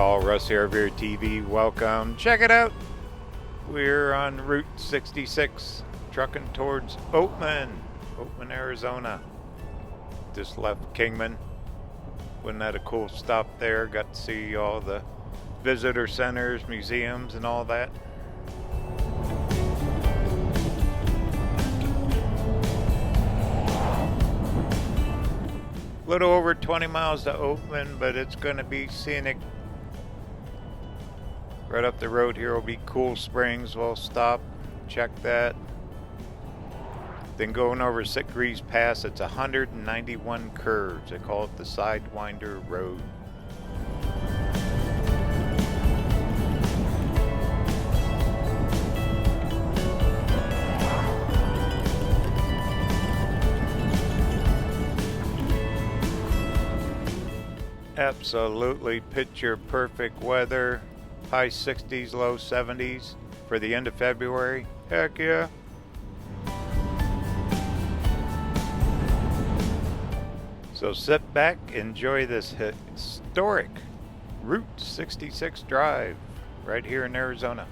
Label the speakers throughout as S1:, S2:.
S1: y'all, Russ here, Veer TV. Welcome. Check it out. We're on Route 66, trucking towards Oatman, Arizona. Just left Kingman. Wasn't that a cool stop there? Got to see all the visitor centers, museums, and all that. A little over 20 miles to Oatman, but it's going to be scenic. Right up the road here will be Cool Springs. We'll stop, check that. Then going over Sitgreaves Pass, it's 191 curves. They call it the Sidewinder Road. Absolutely picture perfect weather. High 60s, low 70s for the end of February. Heck yeah. So sit back, enjoy this historic Route 66 drive right here in Arizona.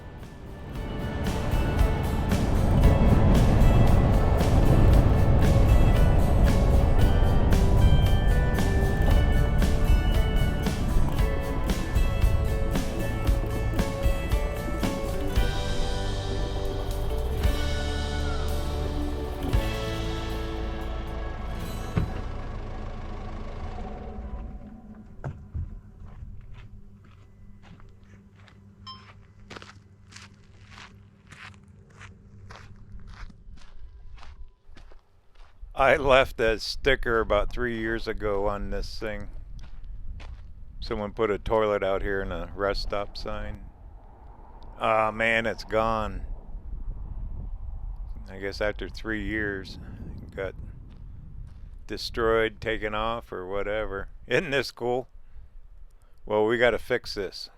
S1: I left a sticker about 3 years ago on this thing. Someone put a toilet out here and a rest stop sign. Ah, man, it's gone. I guess after 3 years, it got destroyed, taken off, or whatever. Isn't this cool? Well, we got to fix this.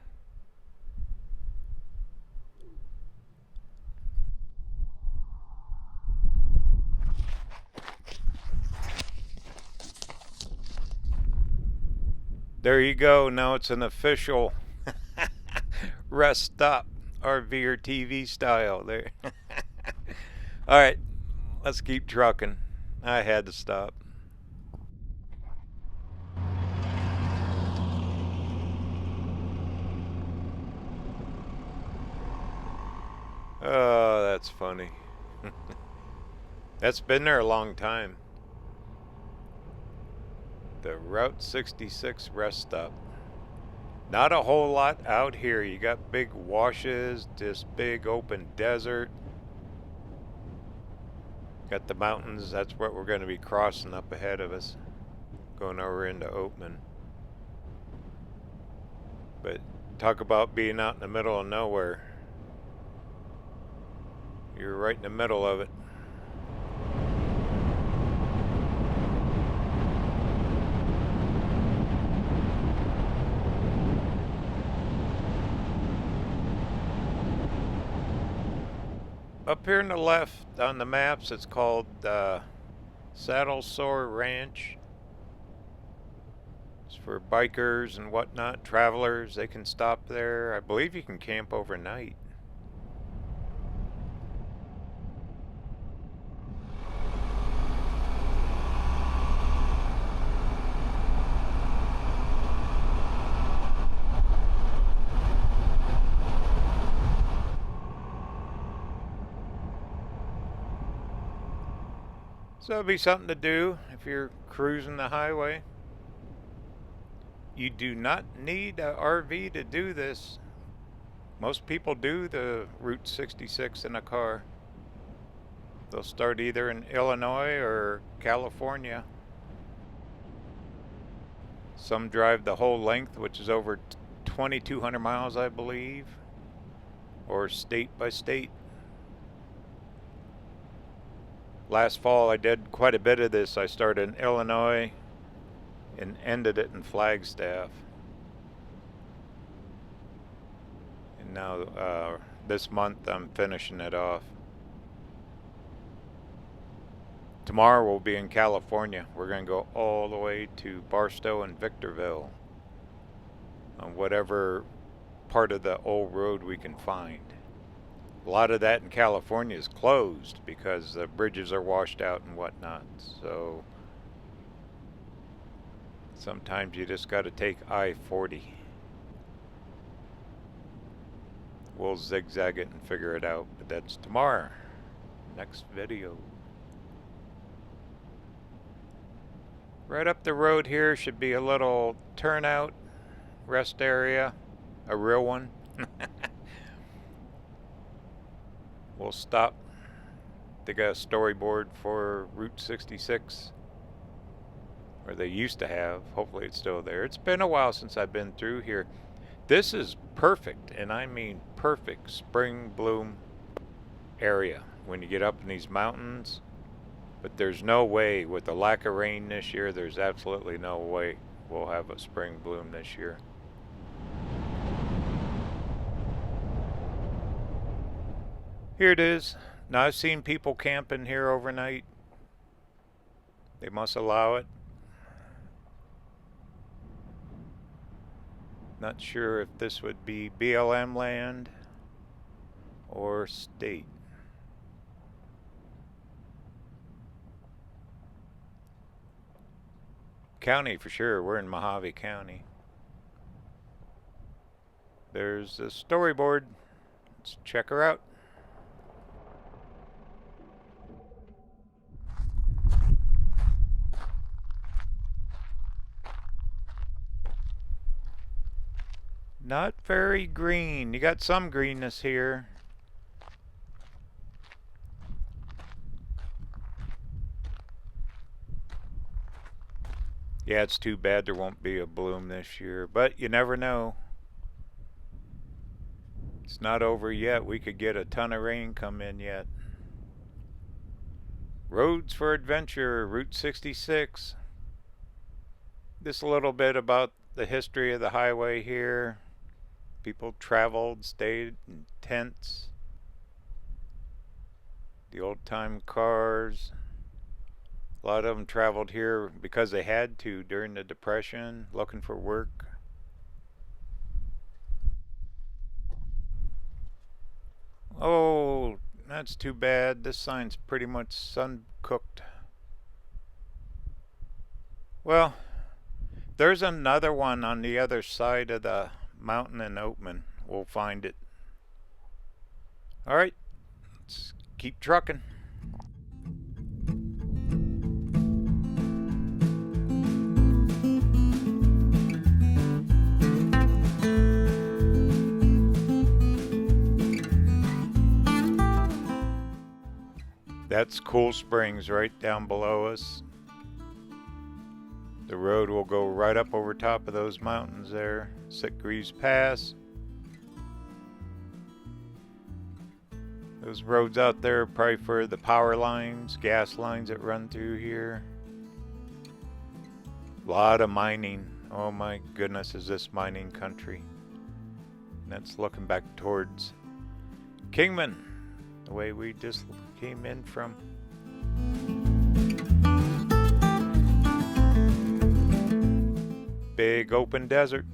S1: There you go. Now it's an official rest stop, RV or TV style. There. All right, let's keep trucking. I had to stop. Oh, that's funny. That's been there a long time. The Route 66 rest stop. Not a whole lot out here. You got big washes, this big open desert. Got the mountains. That's what we're going to be crossing up ahead of us. Going over into Oatman. But talk about being out in the middle of nowhere. You're right in the middle of it. Up here on the left on the maps, it's called Saddle Sore Ranch. It's for bikers and whatnot, travelers. They can stop there. I believe you can camp overnight. So it'll be something to do if you're cruising the highway. You do not need an RV to do this. Most people do the Route 66 in a car. They'll start either in Illinois or California. Some drive the whole length, which is over 2,200 miles, I believe, or state by state. Last fall I did quite a bit of this. I started in Illinois and ended it in Flagstaff. And now this month I'm finishing it off. Tomorrow we'll be in California. We're going to go all the way to Barstow and Victorville. on whatever part of the old road we can find. A lot of that in California is closed because the bridges are washed out and whatnot. So sometimes you just got to take I-40. We'll zigzag it and figure it out, but that's tomorrow. Next video. Right up the road here should be a little turnout rest area, a real one. We'll stop. They got a storyboard for Route 66, or they used to have. Hopefully it's still there. It's been a while since I've been through here. This is perfect, and I mean perfect spring bloom area when you get up in these mountains. But there's no way, with the lack of rain this year, there's absolutely no way we'll have a spring bloom this year. Here it is. Now I've seen people camping here overnight. They must allow it. Not sure if this would be BLM land or state. County for sure. We're in Mojave County. There's a storyboard. Let's check her out. Not very green. You got some greenness here. Yeah, it's too bad there won't be a bloom this year, but you never know. It's not over yet. We could get a ton of rain come in yet. Roads for Adventure, Route 66. Just a little bit about the history of the highway here. People traveled, stayed in tents. The old-time cars. A lot of them traveled here because they had to during the Depression, looking for work. Oh, that's too bad. This sign's pretty much sun-cooked. Well, there's another one on the other side of the mountain in Oatman. We'll find it. Alright, let's keep trucking. That's Cool Springs right down below us. The road will go right up over top of those mountains there. Sitgreaves Pass. Those roads out there are probably for the power lines, gas lines that run through here. A lot of mining. Oh my goodness, is this mining country. And that's looking back towards Kingman, the way we just came in from. Big open desert.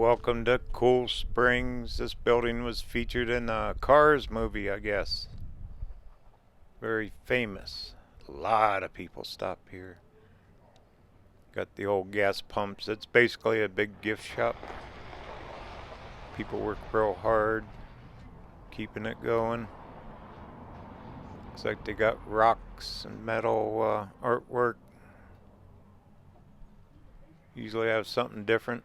S1: welcome to Cool Springs. This building was featured in a Cars movie, I guess. Very famous. A lot of people stop here. Got the old gas pumps. It's basically a big gift shop. People work real hard keeping it going. Looks like they got rocks and metal artwork. Usually have something different.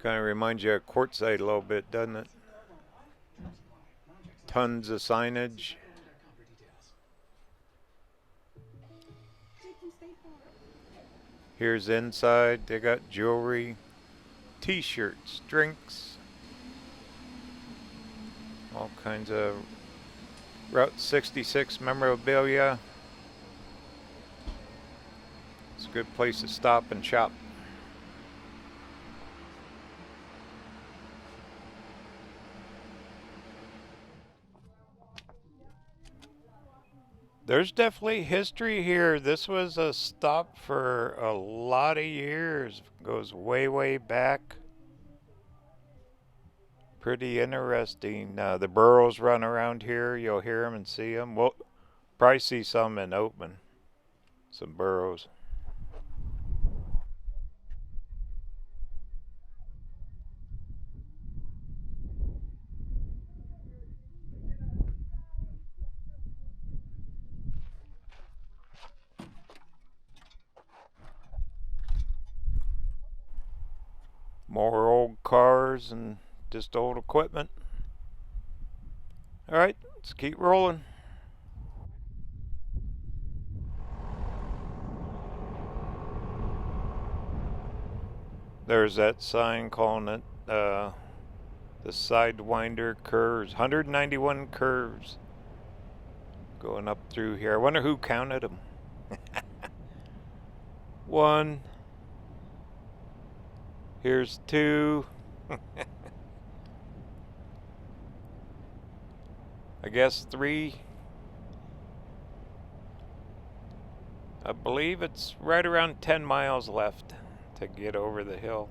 S1: Kind of reminds you of Quartzsite a little bit, doesn't it? Tons of signage. Here's inside. They got jewelry, t-shirts, drinks, all kinds of Route 66 memorabilia. It's a good place to stop and shop. There's definitely history here. This was a stop for a lot of years. Goes way, way back. Pretty interesting. The Burros run around here. You'll hear them and see them. We'll probably see some in Oatman. Some Burros. More old cars and just old equipment. Alright, let's keep rolling. There's that sign calling it the Sidewinder curves. 191 curves going up through here. I wonder who counted them. 1. Here's 2. I guess 3. I believe it's right around 10 miles left to get over the hill.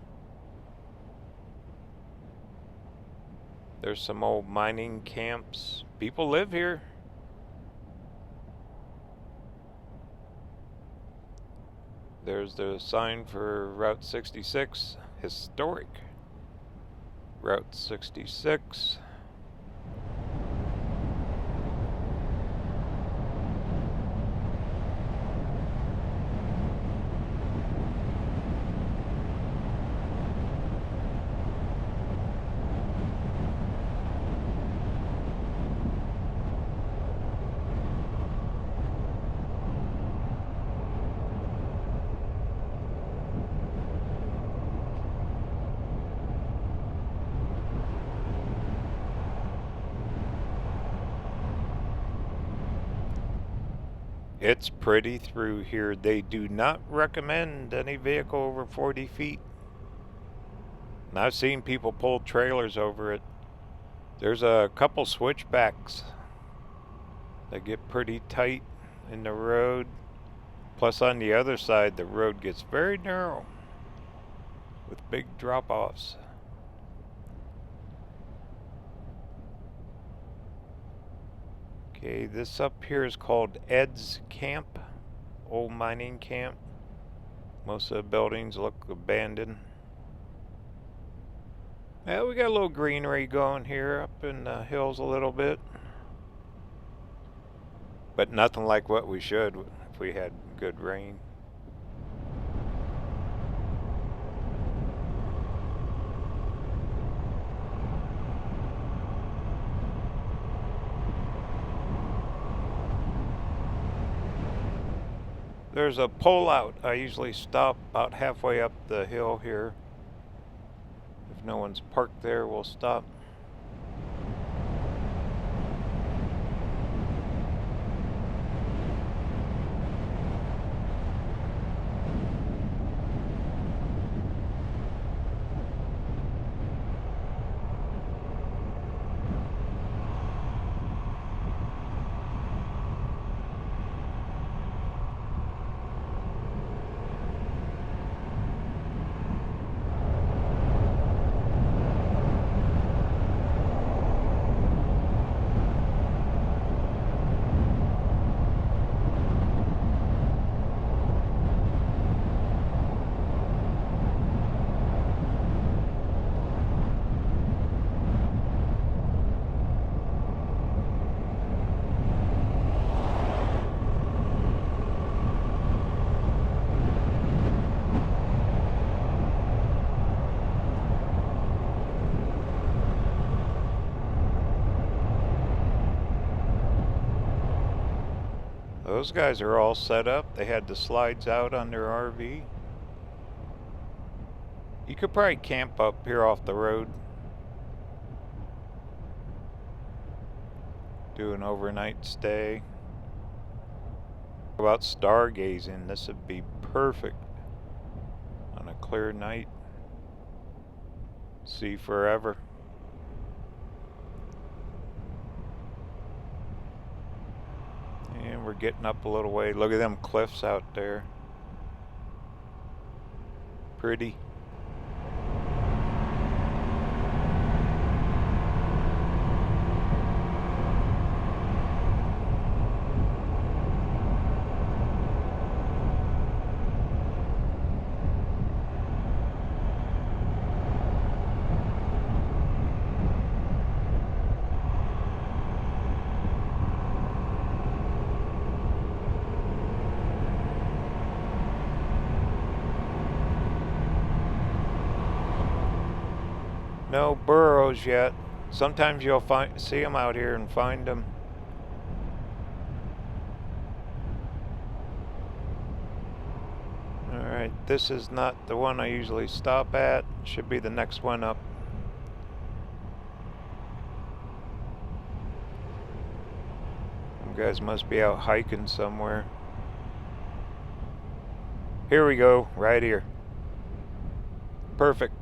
S1: There's some old mining camps. People live here. There's the sign for Route 66, historic Route 66. It's pretty through here. They do not recommend any vehicle over 40 feet. And I've seen people pull trailers over it. There's a couple switchbacks that get pretty tight in the road. Plus on the other side, the road gets very narrow with big drop-offs. Okay, this up here is called Ed's Camp, old mining camp. Most of the buildings look abandoned. Yeah, we got a little greenery going here up in the hills a little bit. But nothing like what we should if we had good rain. There's a pull-out. I usually stop about halfway up the hill here. If no one's parked there, we'll stop. Those guys are all set up. They had the slides out on their RV. You could probably camp up here off the road. Do an overnight stay. How about stargazing? This would be perfect on a clear night. See forever. And we're getting up a little way. Look at them cliffs out there. Pretty. No burros yet. Sometimes you'll see them out here and find them. Alright, this is not the one I usually stop at. Should be the next one up. You guys must be out hiking somewhere. Here we go, right here. Perfect.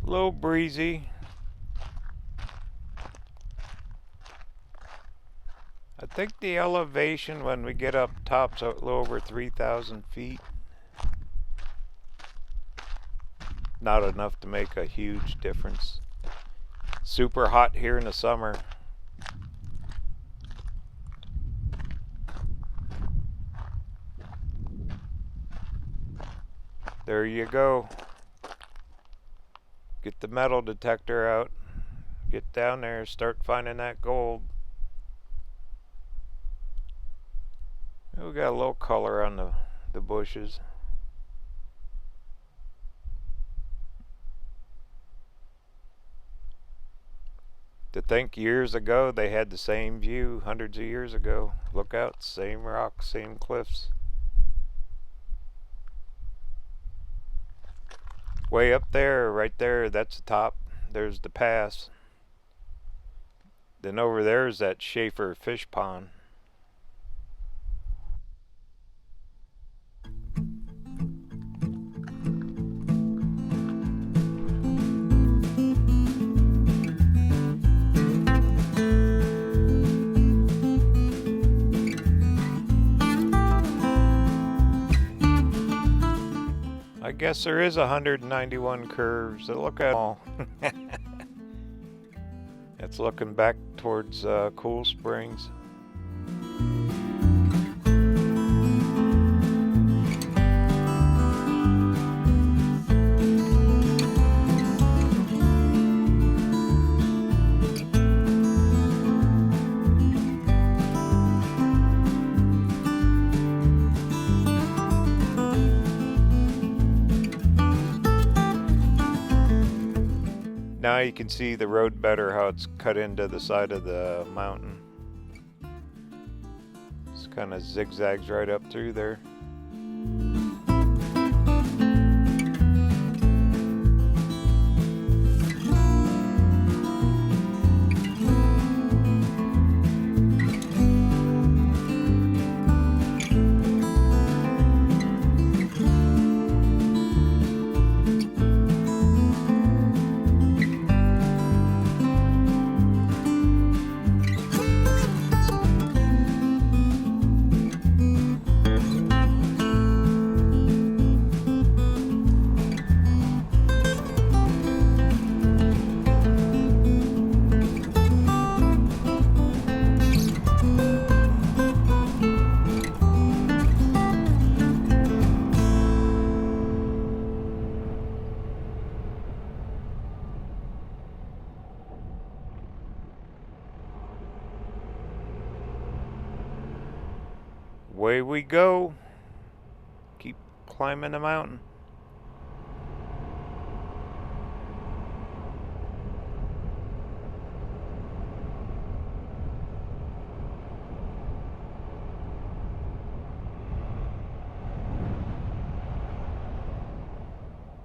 S1: A little breezy. I think the elevation when we get up top's a little over 3,000 feet. Not enough to make a huge difference. Super hot here in the summer. There you go. Get the metal detector out. Get down there, start finding that gold. We got a little color on the bushes. To think years ago they had the same view, hundreds of years ago. Look out, same rocks, same cliffs. Way up there, right there, that's the top. There's the pass. Then over there is that Shaffer fish pond. I guess there is 191 curves. Look at all. It's looking back towards Cool Springs. Now you can see the road better, how it's cut into the side of the mountain. It's kind of zigzags right up through there. Away we go. Keep climbing the mountain.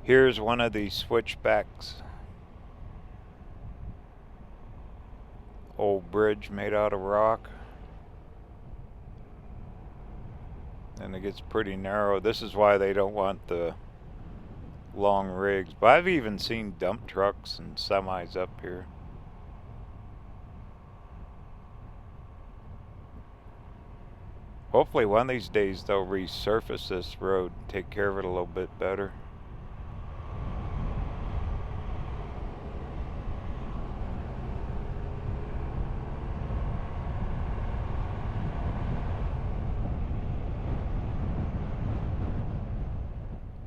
S1: Here's one of these switchbacks. Old bridge made out of rock. And it gets pretty narrow. This is why they don't want the long rigs. But I've even seen dump trucks and semis up here. Hopefully one of these days they'll resurface this road and take care of it a little bit better.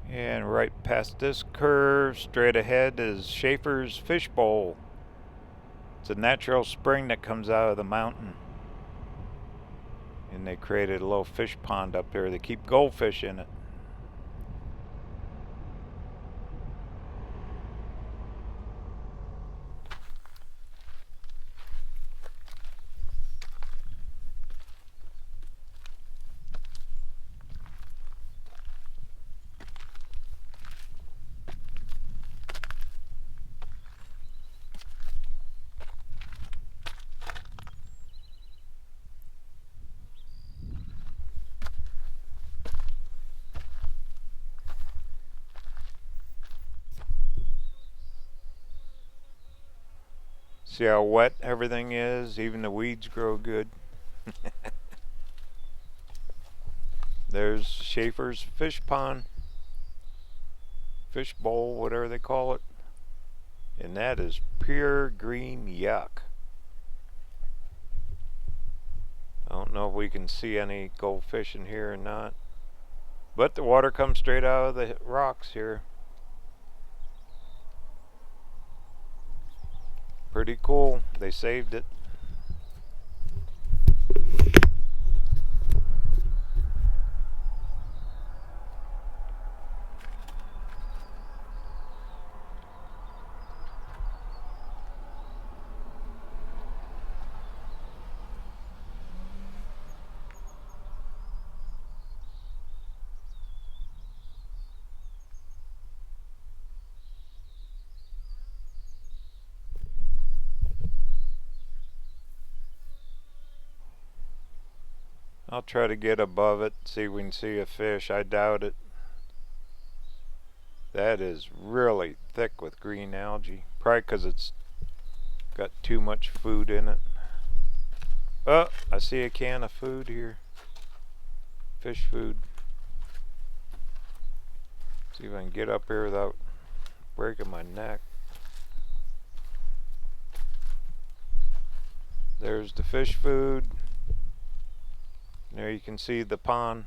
S1: And right past this curve, straight ahead, is Shaffer's Fish Bowl. It's a natural spring that comes out of the mountain. And they created a little fish pond up there. They keep goldfish in it. See how wet everything is? Even the weeds grow good. There's Shaffer's Fish Pond. Fish Bowl, whatever they call it. And that is pure green yuck. I don't know if we can see any goldfish in here or not. But the water comes straight out of the rocks here. Pretty cool. They saved it. I'll try to get above it, see if we can see a fish. I doubt it. That is really thick with green algae. Probably because it's got too much food in it. Oh, I see a can of food here. Fish food. See if I can get up here without breaking my neck. There's the fish food. There you can see the pond.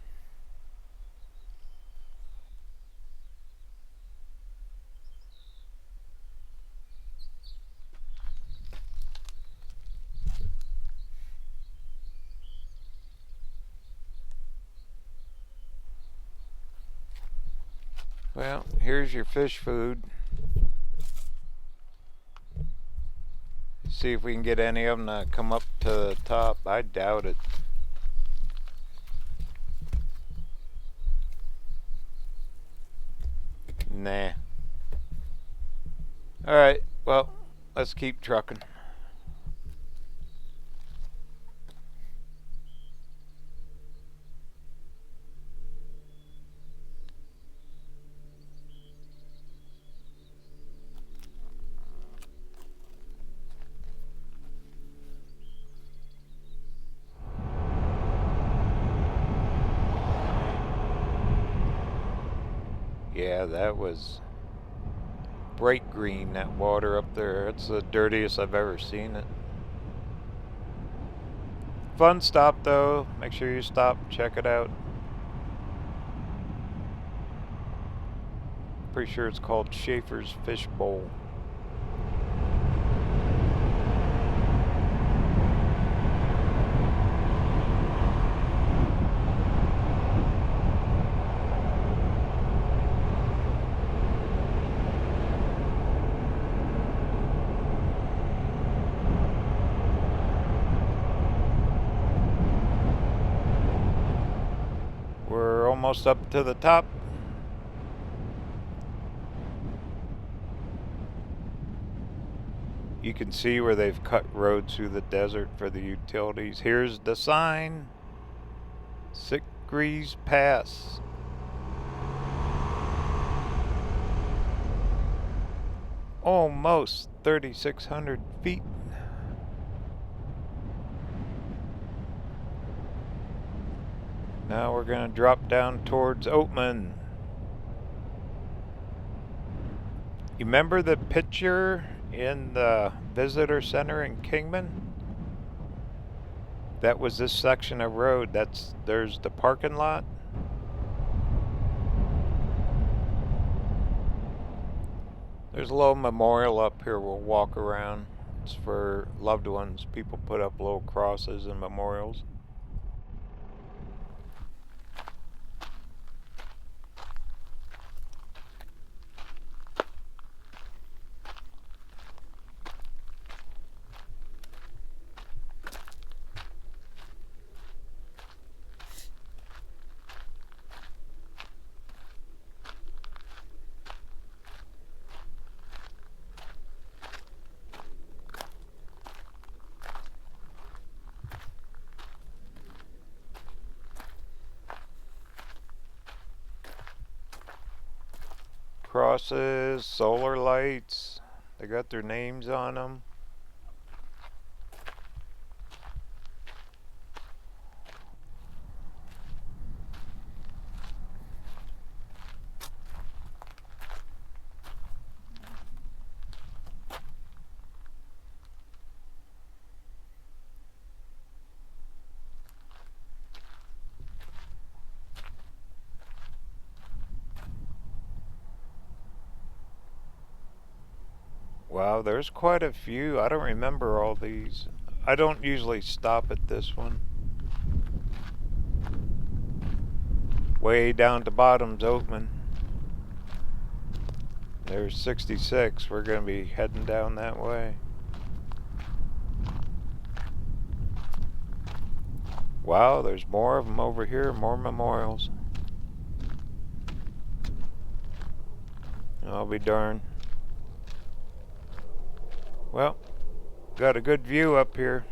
S1: Well, here's your fish food. See if we can get any of them to come up to the top. I doubt it. Nah. Alright, well, let's keep trucking. Yeah, that was bright green, that water up there. It's the dirtiest I've ever seen it. Fun stop though. Make sure you stop, check it out. Pretty sure it's called Shaffer's Fish Bowl. almost up to the top. You can see where they've cut roads through the desert for the utilities. Here's the sign. Sitgreaves Pass. Almost 3,600 feet. Now we're going to drop down towards Oatman. You remember the picture in the visitor center in Kingman? That was this section of road. There's the parking lot. There's a little memorial up here we'll walk around. It's for loved ones. People put up little crosses and memorials. Crosses, solar lights, they got their names on them. Wow, there's quite a few. I don't remember all these. I don't usually stop at this one. Way down to bottom's Oatman. There's 66. We're going to be heading down that way. Wow, there's more of them over here, more memorials. I'll be darned. Well, got a good view up here.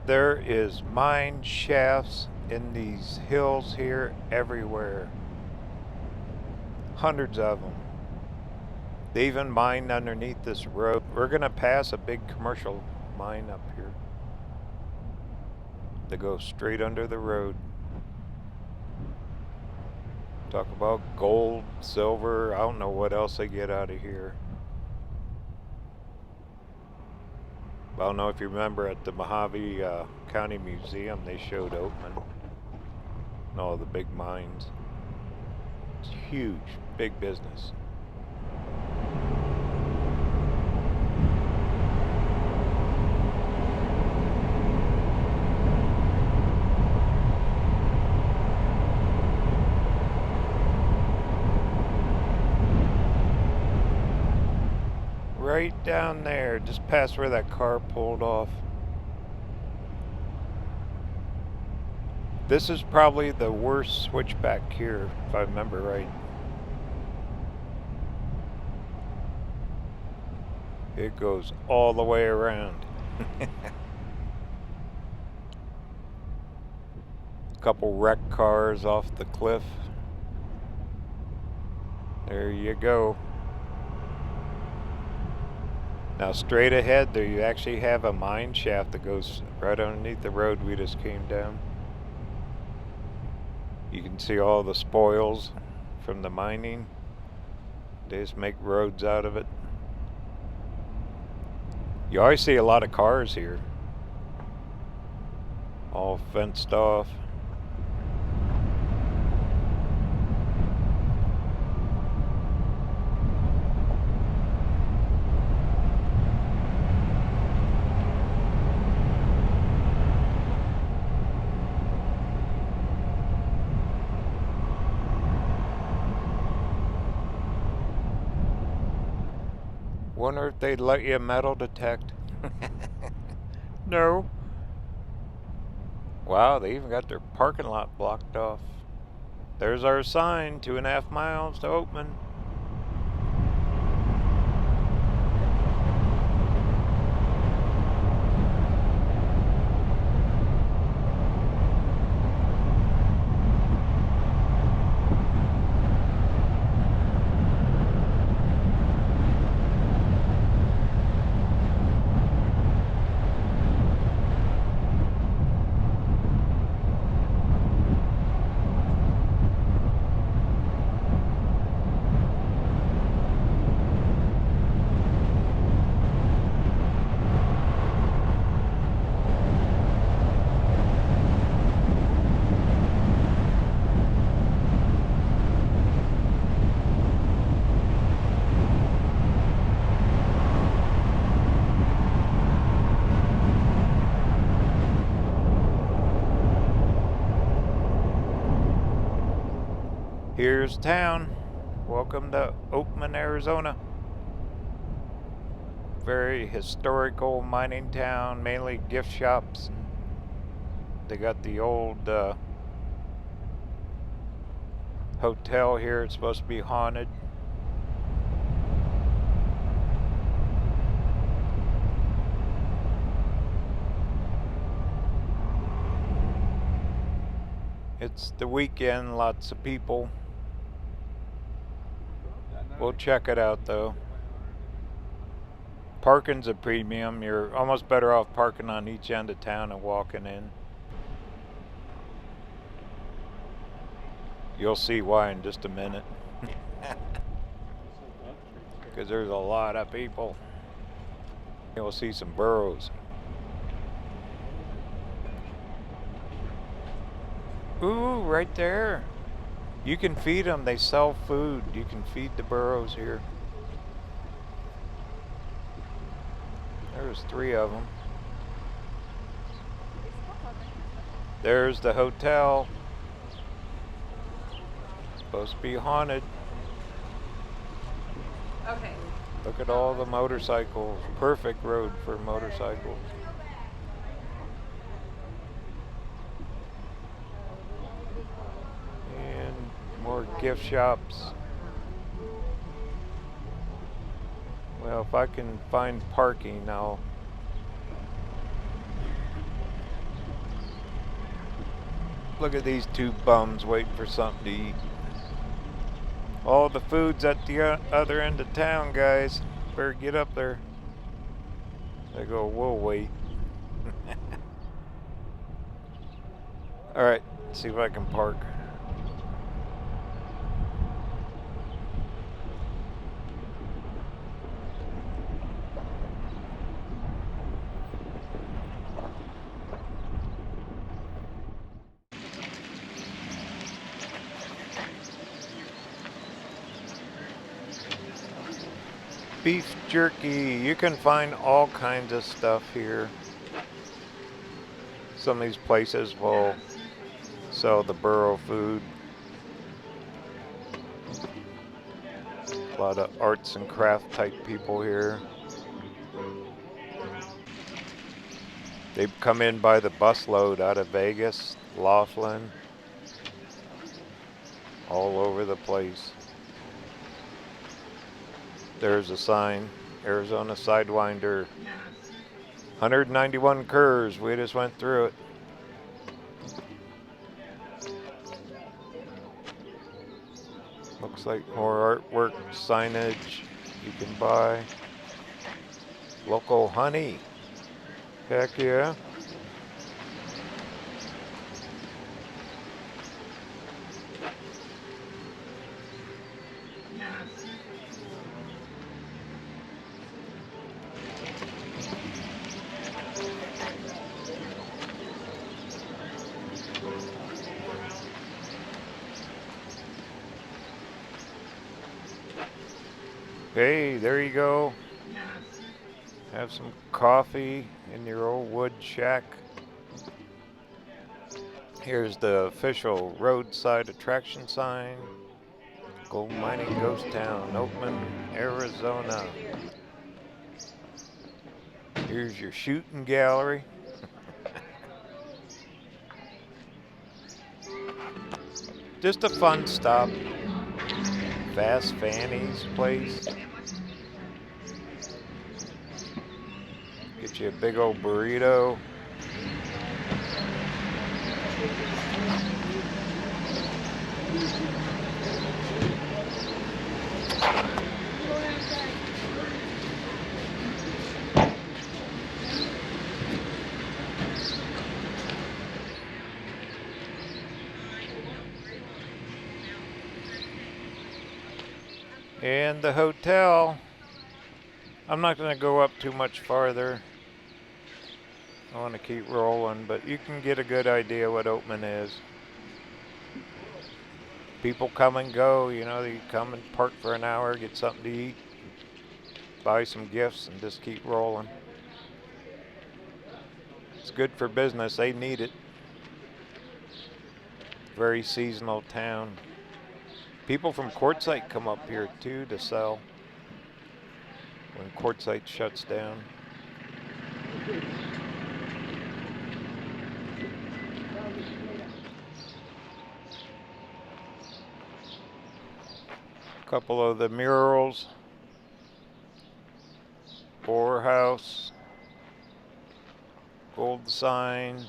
S1: There is mine shafts in these hills here everywhere. Hundreds of them. They even mine underneath this road. We're going to pass a big commercial mine up here. They go straight under the road. Talk about gold, silver, I don't know what else they get out of here. I don't know if you remember at the Mojave County Museum, they showed Oatman and all the big mines. It's huge, big business. Right down there, just past where that car pulled off. This is probably the worst switchback here, if I remember right. It goes all the way around. A couple wrecked cars off the cliff. There you go. Now straight ahead there you actually have a mine shaft that goes right underneath the road we just came down. You can see all the spoils from the mining. They just make roads out of it. You always see a lot of cars here, all fenced off. Wonder if they'd let you metal detect. No. Wow, they even got their parking lot blocked off. There's our sign, 2.5 miles to Oatman. Here's town. Welcome to Oatman, Arizona. Very historical mining town, mainly gift shops. They got the old hotel here. It's supposed to be haunted. It's the weekend, lots of people. We'll check it out though. Parking's a premium. You're almost better off parking on each end of town and walking in. You'll see why in just a minute. Because there's a lot of people. You'll see some burros. Ooh, right there. You can feed them. They sell food. You can feed the burros here. There's 3 of them. There's the hotel. It's supposed to be haunted.
S2: Okay.
S1: Look at all the motorcycles. Perfect road for motorcycles. And more gift shops. Well, if I can find parking now. Look at these 2 bums waiting for something to eat. All the food's at the other end of town, guys. Better get up there. They go, we'll wait. Alright, see if I can park. Beef jerky. You can find all kinds of stuff here. Some of these places will sell the burro food. A lot of arts and craft type people here. They've come in by the busload out of Vegas, Laughlin, all over the place. There's a sign, Arizona Sidewinder, 191 curves. We just went through it. Looks like more artwork, signage you can buy. Local honey. Heck yeah. Hey, there you go. Have some coffee in your old wood shack. Here's the official roadside attraction sign. Gold Mining Ghost Town, Oatman, Arizona. Here's your shooting gallery. Just a fun stop. Fast Fanny's place. Get you a big old burrito. And the hotel. I'm not going to go up too much farther. I want to keep rolling, but you can get a good idea what Oatman is. People come and go, you know, they come and park for an hour, get something to eat, buy some gifts, and just keep rolling. It's good for business, they need it. Very seasonal town. People from Quartzsite come up here too to sell when Quartzsite shuts down. A couple of the murals. Boar House. Gold sign.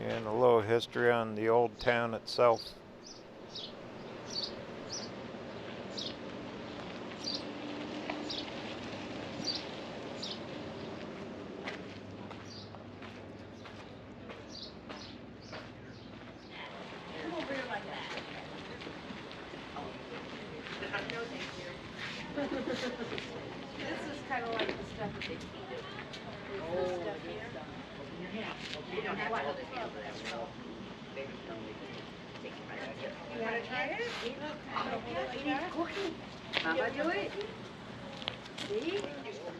S1: And a little history on the old town itself.
S2: This is kind of like the stuff that they feed it. This stuff here. You don't have to hold it down, but that's all. You want to try it? It's cooking. Mama, do it. See?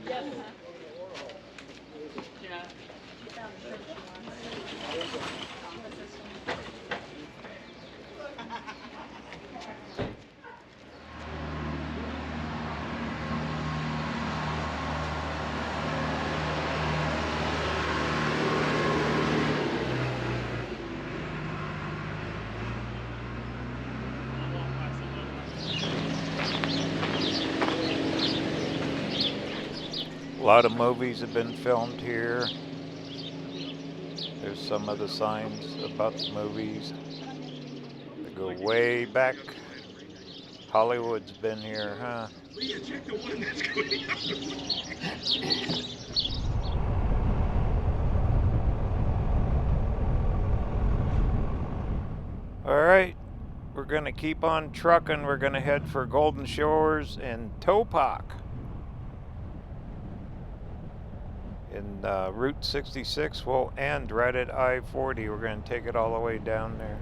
S2: Yes. Yeah.
S1: A lot of movies have been filmed here. There's some of the signs about the movies. They go way back. Hollywood's been here, huh? Alright, we're gonna keep on trucking. We're gonna head for Golden Shores and Topak. In Route 66 will end right at I-40. We're going to take it all the way down there.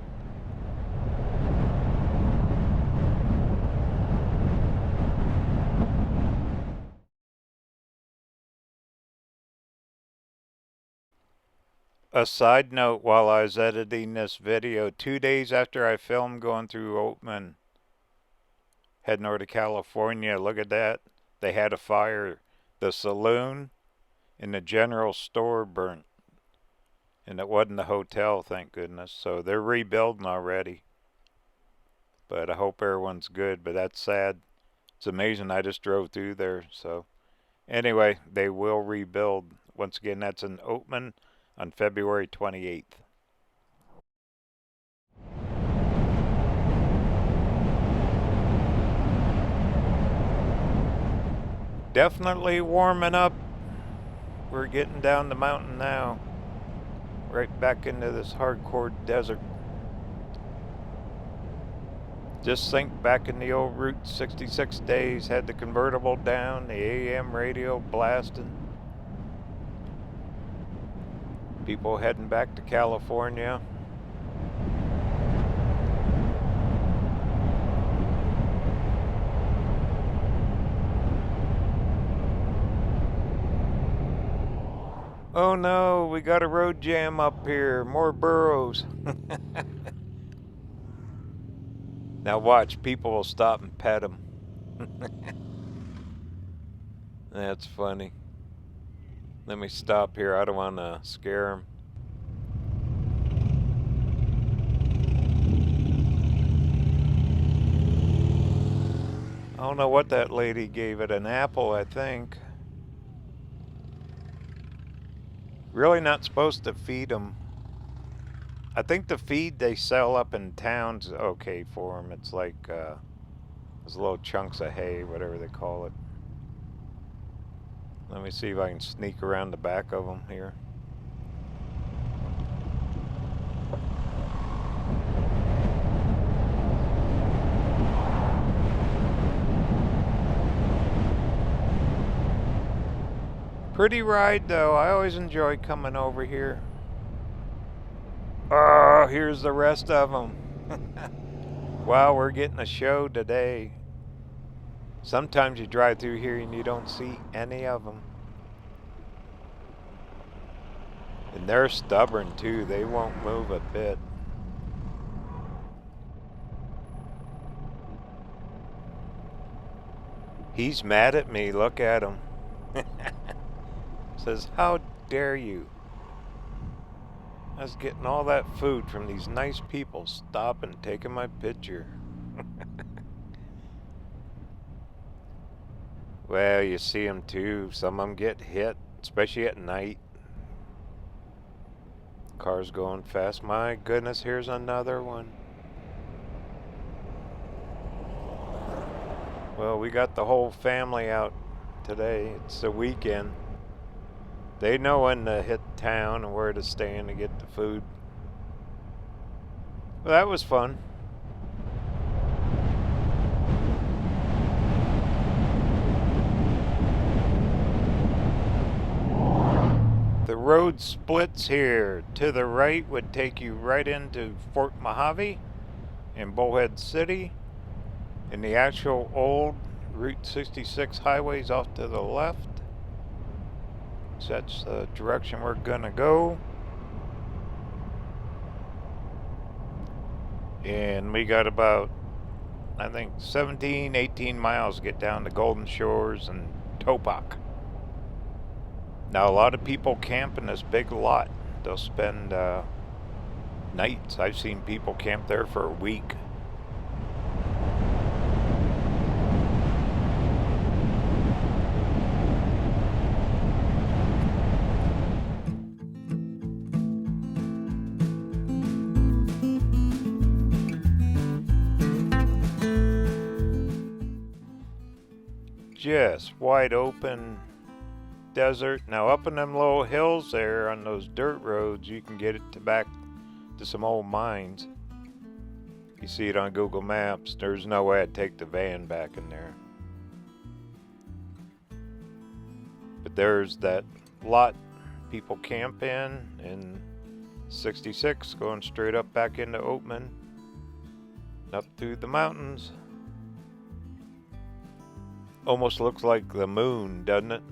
S1: A side note, while I was editing this video, 2 days after I filmed going through Oatman, heading over to California, look at that. They had a fire. The saloon and the general store burnt. And it wasn't the hotel, thank goodness. So they're rebuilding already. But I hope everyone's good. But that's sad. It's amazing. I just drove through there. So anyway, they will rebuild. Once again, that's in Oatman on February 28th. Definitely warming up. We're getting down the mountain now. Right back into this hardcore desert. Just think back in the old Route 66 days, had the convertible down, the AM radio blasting. People heading back to California. Oh no, we got a road jam up here. More burros. Now watch, people will stop and pet them. That's funny. Let me stop here. I don't want to scare them. I don't know what that lady gave it. An apple, I think. Really not supposed to feed them. I think the feed they sell up in town's okay for them. It's like those little chunks of hay, whatever they call it. Let me see if I can sneak around the back of them here. Pretty ride though. I always enjoy coming over here. Oh, here's the rest of them. Wow, we're getting a show today. Sometimes you drive through here and you don't see any of them. And they're stubborn too. They won't move a bit. He's mad at me. Look at him. Says, how dare you? I was getting all that food from these nice people stopping, taking my picture. Well, you see them too. Some of them get hit, especially at night. Cars going fast. My goodness, here's another one. Well, we got the whole family out today. It's the weekend. They know when to hit town and where to stand to get the food. Well, that was fun. The road splits here. To the right would take you right into Fort Mojave in Bullhead City. And the actual old Route 66 highway's off to the left. So that's the direction we're gonna go. And we got about, I think, 17, 18 miles to get down to Golden Shores and Topak. Now a lot of people camp in this big lot. They'll spend nights. I've seen people camp there for a week. Just wide open desert. Now up in them low hills there on those dirt roads, you can get it to back to some old mines. You see it on Google Maps. There's no way I'd take the van back in there. But there's that lot people camp in 66, going straight up back into Oatman, up through the mountains. Almost looks like the moon, doesn't it?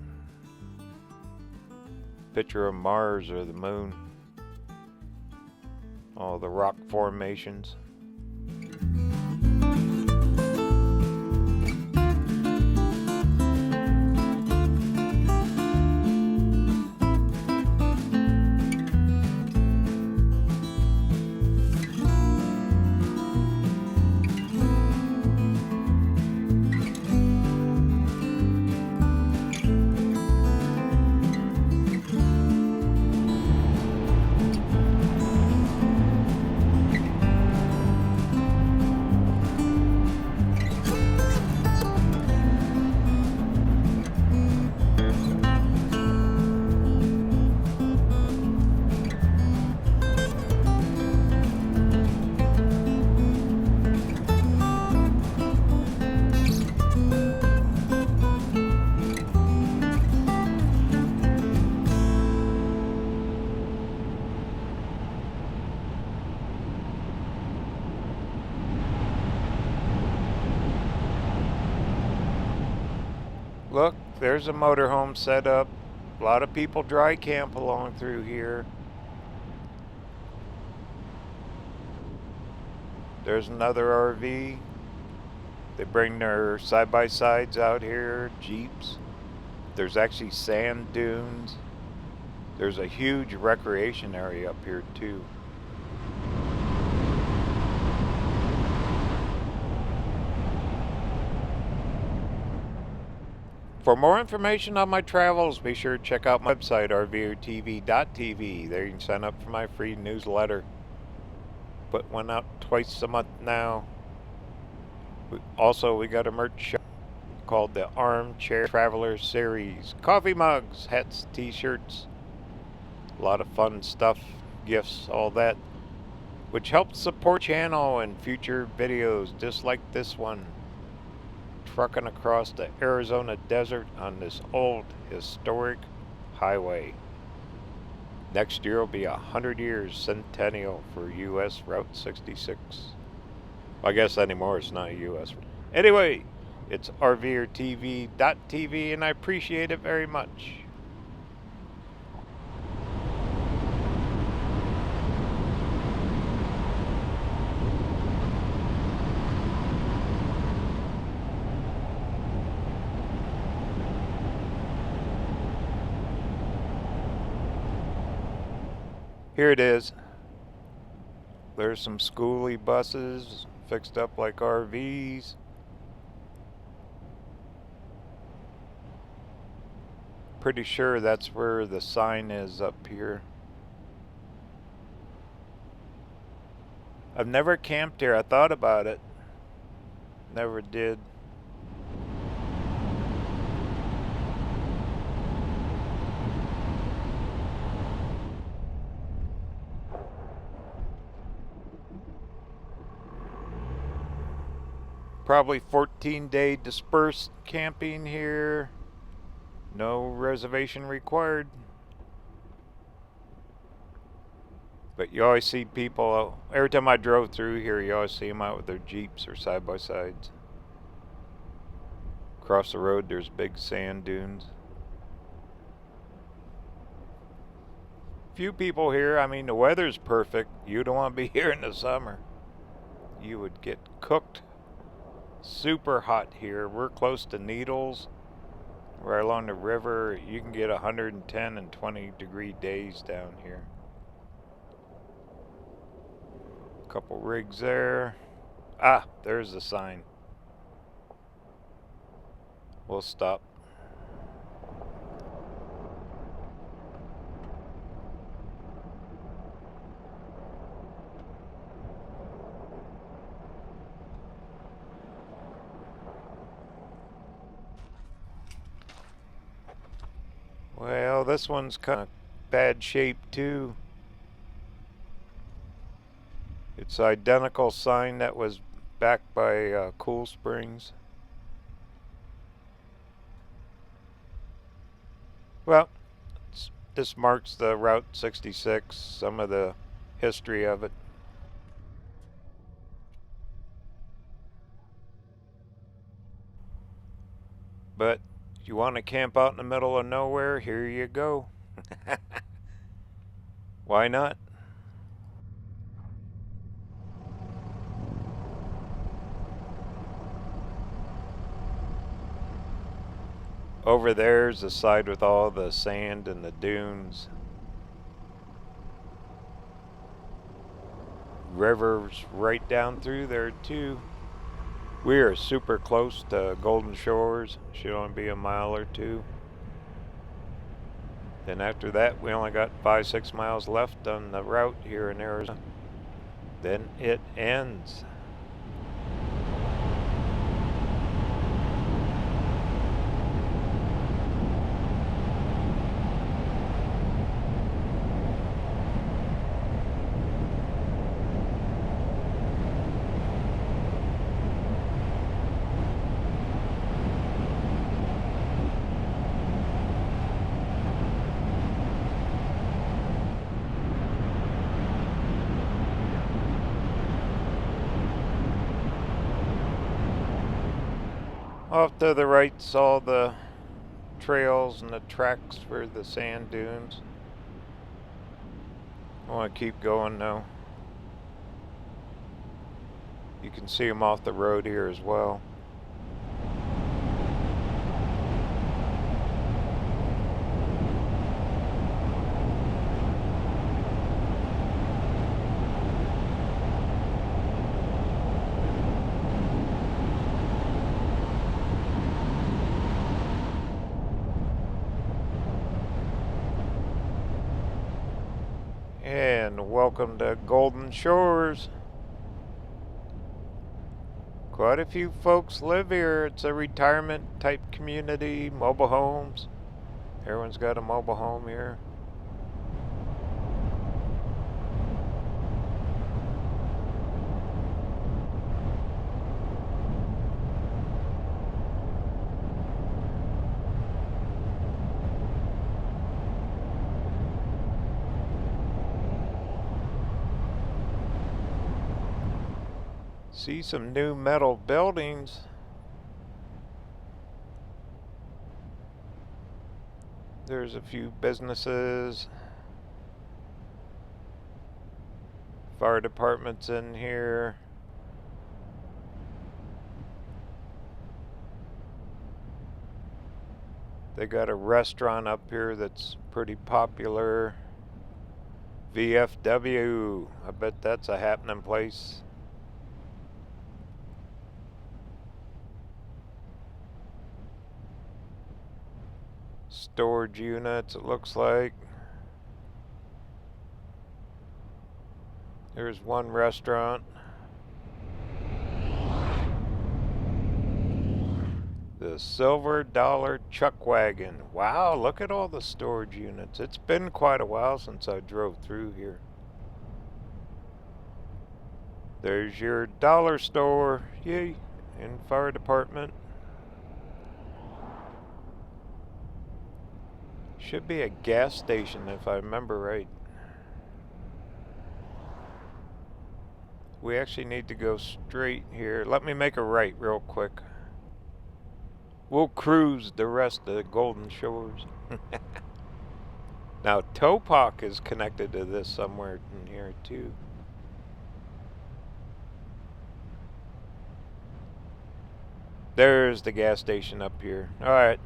S1: Picture of Mars or the moon. all the rock formations. Look, there's a motorhome set up. A lot of people dry camp along through here. There's another RV. They bring their side-by-sides out here, Jeeps. There's actually sand dunes. There's a huge recreation area up here too. For more information on my travels, be sure to check out my website, rvrtv.tv. There you can sign up for my free newsletter. Put one out twice a month now. Also, we got a merch shop called the Armchair Traveler Series. Coffee mugs, hats, t-shirts. A lot of fun stuff, gifts, all that. Which helps support the channel and future videos just like this one. Trucking across the Arizona desert on this old historic highway. Next year will be 100 years centennial for US Route 66. I guess anymore it's not US. Anyway, it's rvrtv.tv and I appreciate it very much. Here it is. There's some schoolie buses fixed up like RVs. Pretty sure that's where the sign is up here. I've never camped here. I thought about it. Never did. Probably 14-day dispersed camping here. No reservation required. But you always see people, every time I drove through here, you always see them out with their Jeeps or side-by-sides. Across the road, there's big sand dunes. Few people here. I mean, the weather's perfect. You don't want to be here in the summer. You would get cooked. Super hot here. We're close to Needles. Right along the river. You can get 110 and 20 degree days down here. Couple rigs there. Ah, there's the sign. We'll stop. Well, this one's kind of bad shape too. It's identical sign that was backed by Cool Springs. Well, this marks the Route 66, some of the history of it. But if you want to camp out in the middle of nowhere, here you go. Why not? Over there's the side with all the sand and the dunes. River's right down through there too. We are super close to Golden Shores. Should only be a mile or two. Then after that, we only got 5-6 miles left on the route here in Arizona. Then it ends. Off to the right's all the trails and the tracks for the sand dunes. I want to keep going though. You can see them off the road here as well. And welcome to Golden Shores. Quite a few folks live here. It's a retirement type community, mobile homes. Everyone's got a mobile home here. See some new metal buildings. There's a few businesses. Fire department's in here. They got a restaurant up here that's pretty popular. VFW. I bet that's a happening place. Storage units, it looks like. There's one restaurant. The Silver Dollar Chuck Wagon. Wow, look at all the storage units. It's been quite a while since I drove through here. There's your dollar store, yay, and fire department. Should be a gas station if I remember right. We actually need to go straight here. Let me make a right real quick. We'll cruise the rest of the Golden Shores. Now Topak is connected to this somewhere in here too. There's the gas station up here. Alright.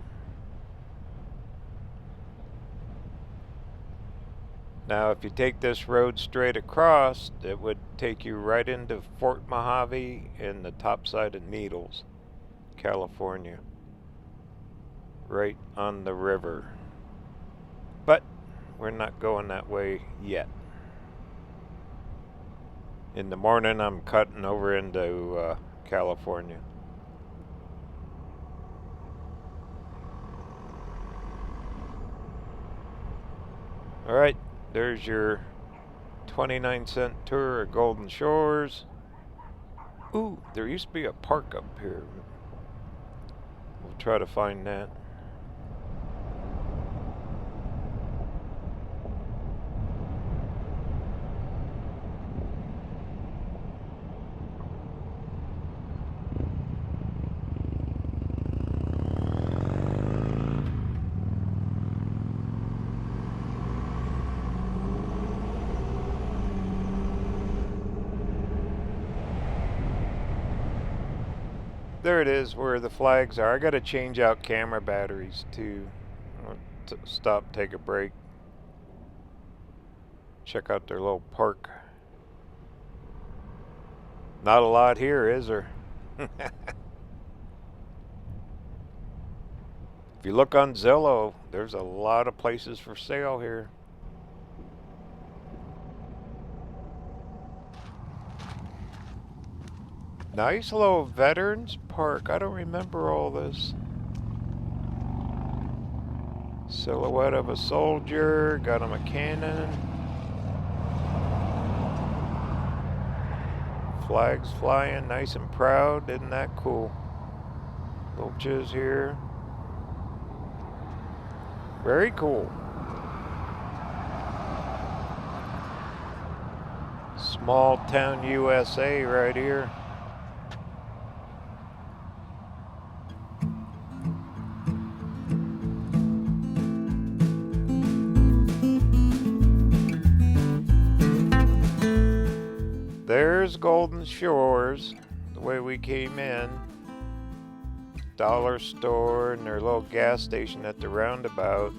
S1: Now if you take this road straight across, it would take you right into Fort Mojave and the top side of Needles, California. Right on the river. But we're not going that way yet. In the morning I'm cutting over into California. Alright, there's your 29-cent tour of Golden Shores. Ooh, there used to be a park up here. We'll try to find that. There it is where the flags are. I gotta change out camera batteries too. I'll stop, take a break. Check out their little park. Not a lot here, is there? If you look on Zillow, there's a lot of places for sale here. Nice little veterans park. I don't remember all this. Silhouette of a soldier. Got him a cannon. Flags flying nice and proud. Isn't that cool? Little chiz here. Very cool. Small town USA right here. There's Golden Shores, the way we came in. Dollar store and their little gas station at the roundabout.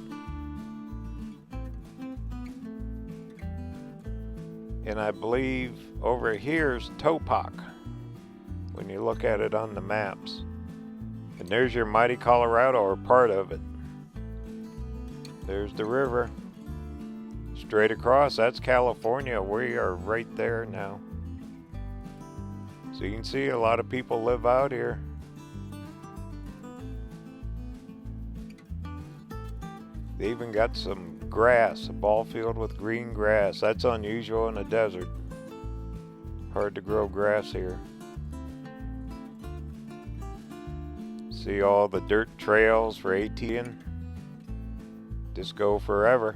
S1: And I believe over here's Topak when you look at it on the maps. And there's your mighty Colorado, or part of it. There's the river. Straight across, that's California. We are right there now. So you can see a lot of people live out here. They even got some grass, a ball field with green grass. That's unusual in a desert. Hard to grow grass here. See all the dirt trails for ATing. Just go forever.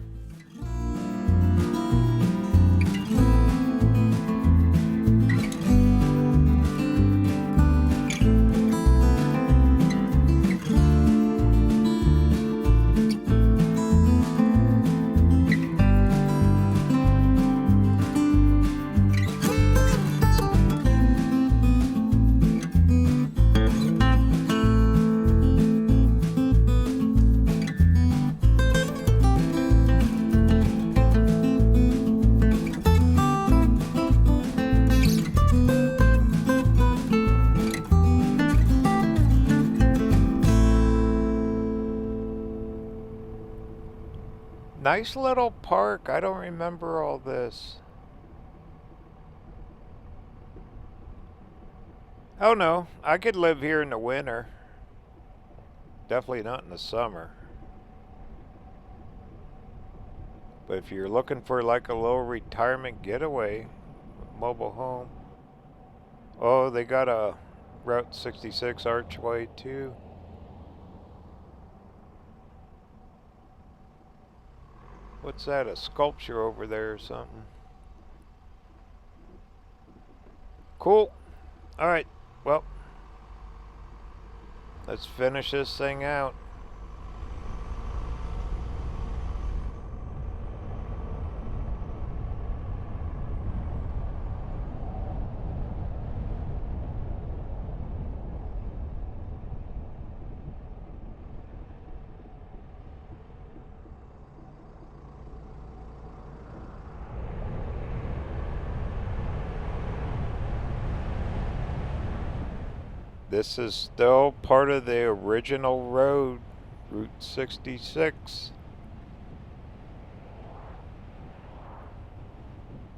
S1: Nice little park. I don't remember all this. Oh no, I could live here in the winter. Definitely not in the summer. But if you're looking for like a little retirement getaway, mobile home. Oh, they got a Route 66 archway too. What's that, a sculpture over there or something? Cool. Alright, well, let's finish this thing out. This is still part of the original road, Route 66.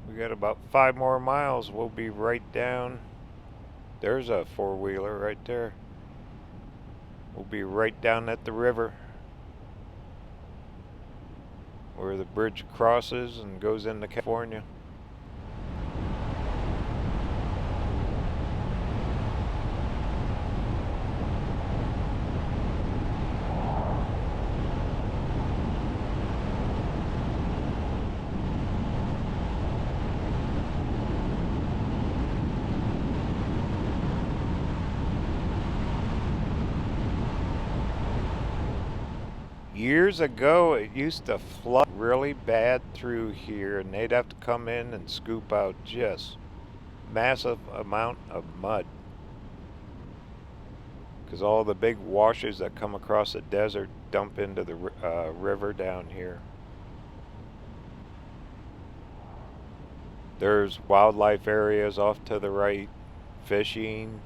S1: We got about 5 more miles. We'll be right down. There's a four-wheeler right there. We'll be right down at the river where the bridge crosses and goes into California. Years ago, it used to flood really bad through here, and they'd have to come in and scoop out just massive amount of mud. because all the big washes that come across the desert dump into the river down here. There's wildlife areas off to the right, fishing.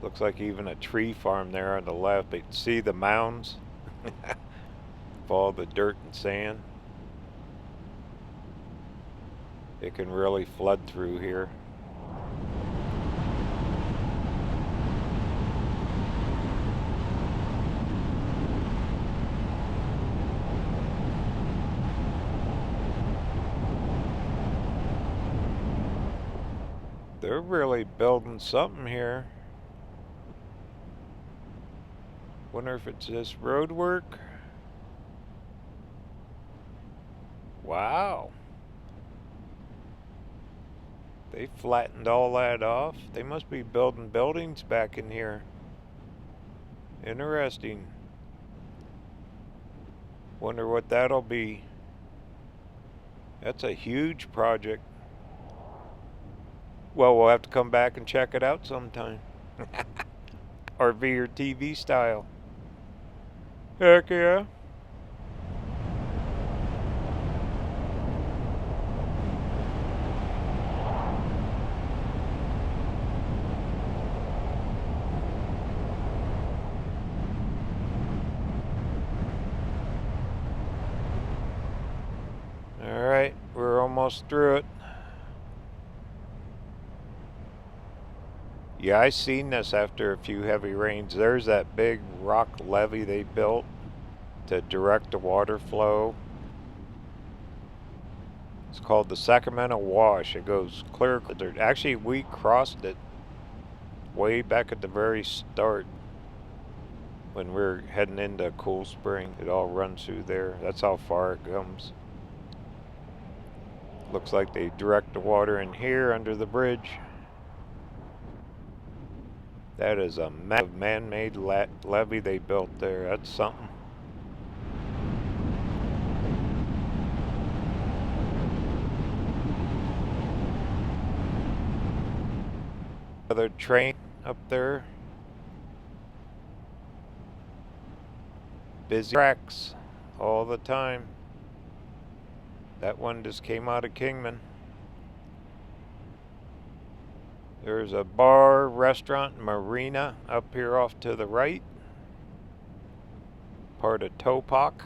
S1: Looks like even a tree farm there on the left. But see the mounds of all the dirt and sand? It can really flood through here. They're really building something here. Wonder if it's this road work. Wow. They flattened all that off. They must be building buildings back in here. Interesting. Wonder what that'll be. That's a huge project. Well, we'll have to come back and check it out sometime. RV or TV style. Heck yeah. Alright, we're almost through it. Yeah, I seen this after a few heavy rains. There's that big rock levee they built to direct the water flow. It's called the Sacramento Wash. It goes clear. Actually, we crossed it way back at the very start when we're heading into Cool Spring. It all runs through there. That's how far it comes. Looks like they direct the water in here under the bridge. That is a man-made levee they built there. That's something. Another train up there. Busy tracks all the time. That one just came out of Kingman. There's a bar, restaurant, marina up here off to the right. Part of Topak.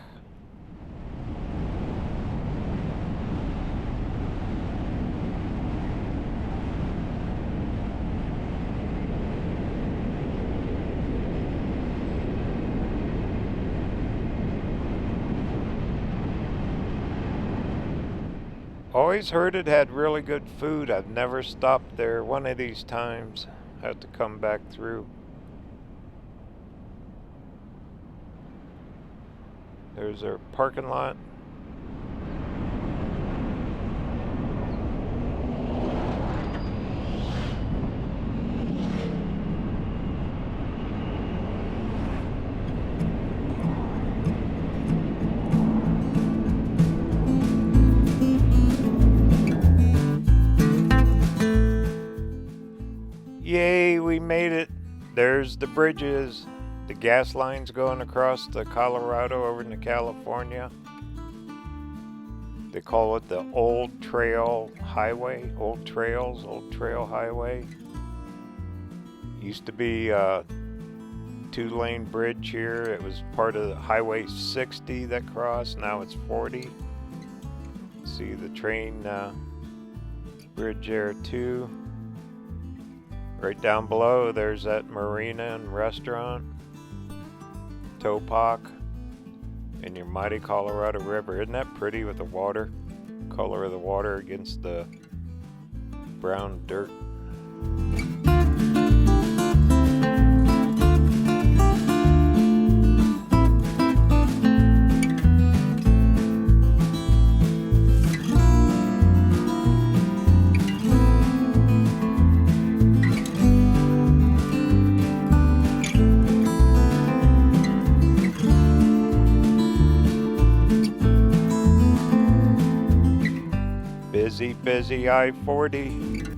S1: Always heard it had really good food. I've never stopped there. One of these times, I have to come back through. There's our parking lot. Yay, we made it. There's the bridges. The gas lines going across the Colorado over into California. They call it the Old Trail Highway. Old Trails, Old Trail Highway. Used to be a 2-lane bridge here. It was part of Highway 60 that crossed. Now it's 40. See the train bridge there too. Right down below, there's that marina and restaurant, Topak, and your mighty Colorado River. Isn't that pretty with the water, color of the water against the brown dirt? Busy, busy I-40.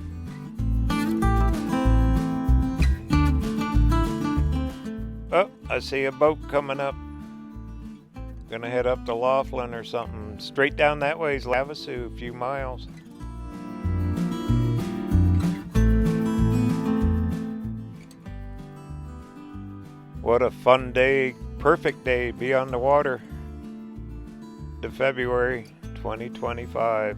S1: I see a boat coming up. Gonna head up to Laughlin or something. Straight down that way is Havasu, a few miles. What a fun day, perfect day, be on the water. To February 2025.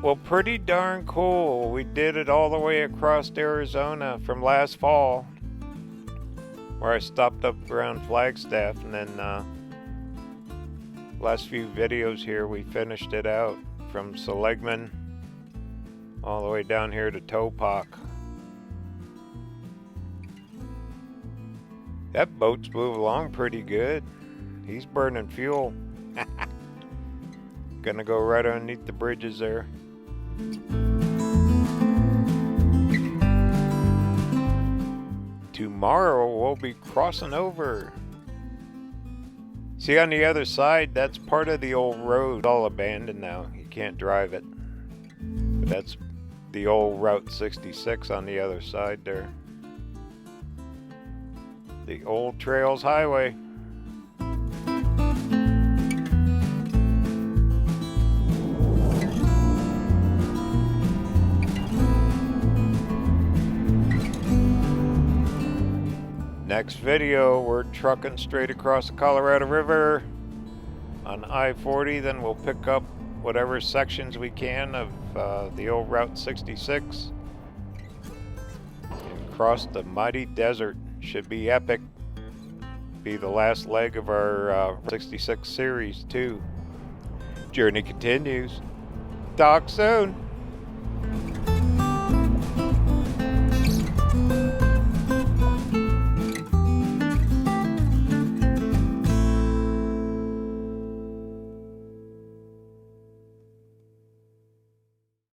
S1: Well, pretty darn cool. We did it all the way across Arizona from last fall, where I stopped up around Flagstaff, and then last few videos here we finished it out from Seligman all the way down here to Topak. That boat's moving along pretty good. He's burning fuel. Gonna go right underneath the bridges there. Tomorrow we'll be crossing over. See, on the other side, that's part of the old road. It's all abandoned now. You can't drive it. But that's the old Route 66 on the other side there. The Old Trails Highway. Next video, we're trucking straight across the Colorado River on I-40. Then we'll pick up whatever sections we can of the old Route 66 and cross the mighty desert. Should be epic. Be the last leg of our 66 series too. Journey continues. Talk soon.